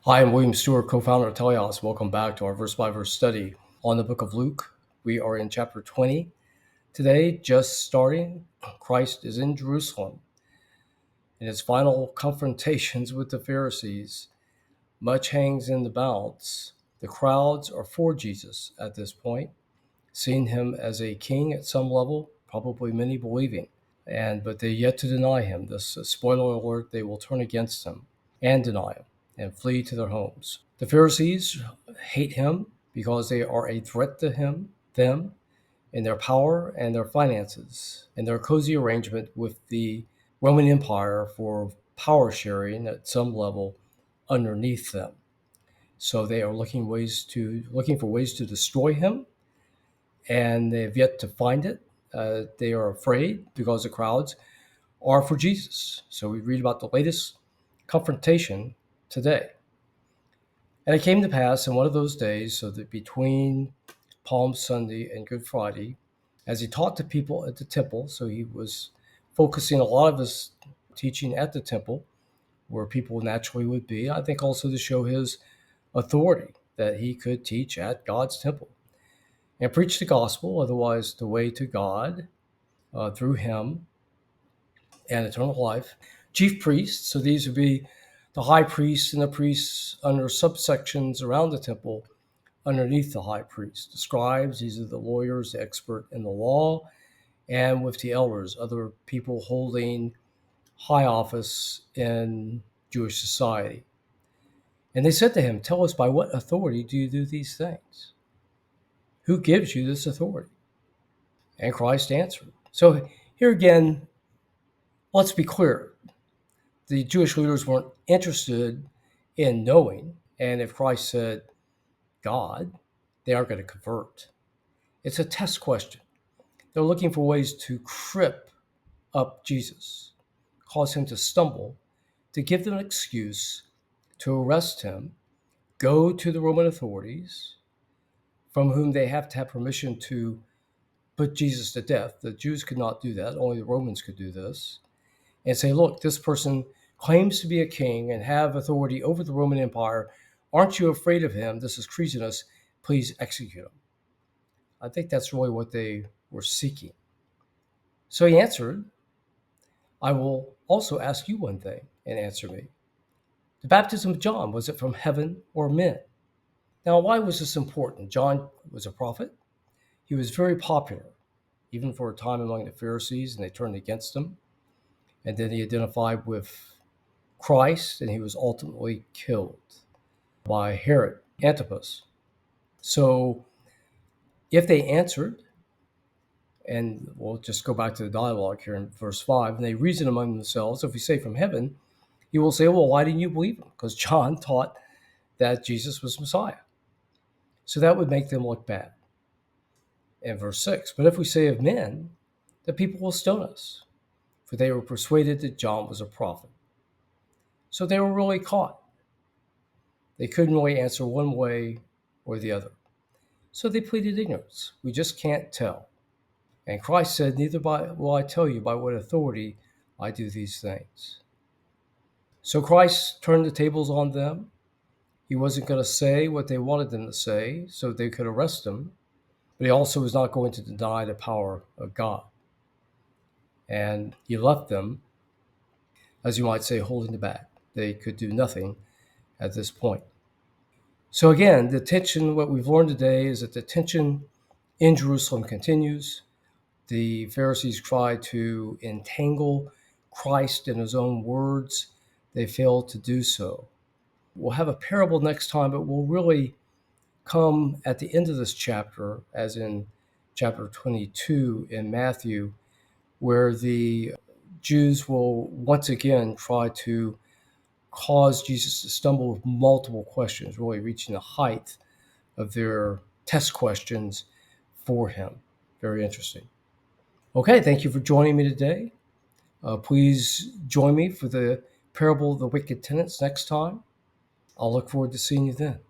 Hi, I'm William Stewart, co-founder of Teleios. Welcome back to our verse-by-verse study on the book of Luke. We are in chapter 20. Today, just starting, Christ is in Jerusalem. In his final confrontations with the Pharisees, much hangs in the balance. The crowds are for Jesus at this point, seeing him as a king at some level, probably many believing. But they yet to deny him. This spoiler alert, they will turn against him and deny him and flee to their homes. The Pharisees hate him because they are a threat to them, in their power and their finances, and their cozy arrangement with the Roman Empire for power sharing at some level underneath them. So they are looking for ways to destroy him, and they have yet to find it. They are afraid because the crowds are for Jesus. So we read about the latest confrontation today. And it came to pass in one of those days, so that between Palm Sunday and Good Friday, as he taught the people at the temple, so he was focusing a lot of his teaching at the temple, where people naturally would be, I think also to show his authority that he could teach at God's temple and preach the gospel, otherwise the way to God through him and eternal life. Chief priests, so these would be the high priests and the priests under subsections around the temple underneath the high priest. The scribes, these are the lawyers, the expert in the law, and with the elders, other people holding high office in Jewish society. And they said to him, "Tell us, by what authority do you do these things? Who gives you this authority?" And Christ answered. So here again, let's be clear. The Jewish leaders weren't interested in knowing, and if Christ said God, they aren't going to convert. It's a test question. They're looking for ways to trip up Jesus, cause him to stumble, to give them an excuse to arrest him, go to the Roman authorities, from whom they have to have permission to put Jesus to death. The Jews could not do that. Only the Romans could do this. And say, look, this person claims to be a king and have authority over the Roman Empire. Aren't you afraid of him? This is treasonous. Please execute him. I think that's really what they were seeking. So he answered, I will also ask you one thing, and answer me. The baptism of John, was it from heaven or men? Now, why was this important? John was a prophet. He was very popular, even for a time among the Pharisees, and they turned against him. And then he identified with Christ, and he was ultimately killed by Herod Antipas. So if they answered, and we'll just go back to the dialogue here in verse 5, and they reasoned among themselves, if we say from heaven, he will say, well, why didn't you believe him? Because John taught that Jesus was Messiah. So that would make them look bad. In verse 6, but if we say of men, the people will stone us, for they were persuaded that John was a prophet. So they were really caught. They couldn't really answer one way or the other. So they pleaded ignorance. We just can't tell. And Christ said, neither will I tell you by what authority I do these things. So Christ turned the tables on them. He wasn't going to say what they wanted them to say so they could arrest him, but he also was not going to deny the power of God. And he left them, as you might say, holding the bag. They could do nothing at this point. So again, the tension, what we've learned today is that the tension in Jerusalem continues. The Pharisees try to entangle Christ in his own words. They failed to do so. We'll have a parable next time, but we'll really come at the end of this chapter, as in chapter 22 in Matthew, where the Jews will once again try to cause Jesus to stumble with multiple questions, really reaching the height of their test questions for him. Very interesting. Okay, thank you for joining me today. Please join me for the parable of the wicked tenants next time. I'll look forward to seeing you then.